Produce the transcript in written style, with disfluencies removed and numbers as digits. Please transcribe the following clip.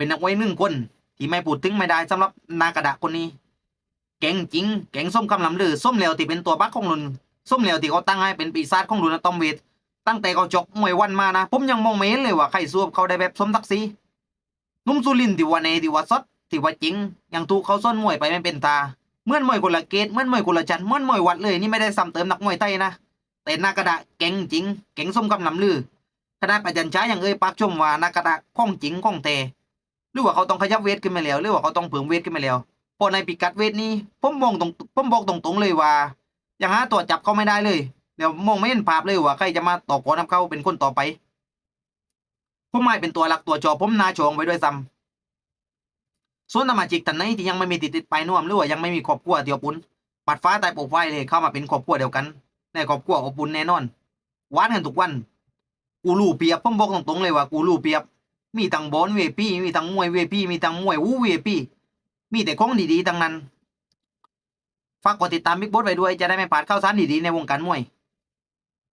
เป็นนักมวย1 คนที่ไม่พูดถึงไม่ได้สำหรับนากระดะคนนี้เก่งจริงเก่งส้มคำลำลือส้มเหลวที่เป็นตัวบักของลุนส้มเหลวที่เขาตั้งให้เป็นปีศาจของลุนอะตอมเวทตั้งแต่เขาจกมวยวันมานะผมยังมองไม่เห็นเลยว่าใครสู้กับเขาได้แบบสมศักดิ์ศรีนุ่มสุรินทร์ที่ว่าเนที่ว่าสดที่ว่าจริงยังถูกเขาซ่อนมวยไปไม่เป็นตาเหมือนมวยคนละเกตเหมือนมวยคนละชั้นเหมือนมวยวัดเลยนี่ไม่ได้ซ้ำเติมนักมวยไทยนะแต่นากระดะเก่งจริงเก่งส้มคำลำลือขนาดอาจารย์ช้ายังปากชมว่านากระดะข้องจริงข้องเตหรือว่าเขาต้องขยับเวทขึ้นมาแล้วหรือว่าเขาต้องเพิ่มเวทขึ้นมาแล้วพอในพิกัดเวทนี้ผมบอกตรงๆเลยว่ายังหาตัวจับเขาไม่ได้เลยเดี๋ยวมองไม่เห็นภาพเลยว่าใครจะมาต่อกรกับเขาเป็นคนต่อไปผมไม่เป็นตัวหลักตัวจอผมนาชงไปด้วยซ้ำส่วนสมาชิกท่านไหนที่ยังไม่มีติดไปน่วมหรือว่ายังไม่มีครอบครัวเดียวปุ่นปัดฟ้าใต้ปกไฟเลยเข้ามาเป็นครอบครัวเดียวกันในครอบครัวอบอุ่นแน่นอนหวานกันทุกวันกูรู้เปรียบผมบอกตรงๆเลยว่ากูรู้เปรียบมีทั้งบอลเวปี้มีทั้งมวยเวปี้มีทั้งมวยวูเวปี้มีแต่ของดีๆทั้งนั้นฝากกดติดตามบิ๊กบอสไว้ด้วยจะได้ไม่พลาดข่าวสารดีๆในวงการมวย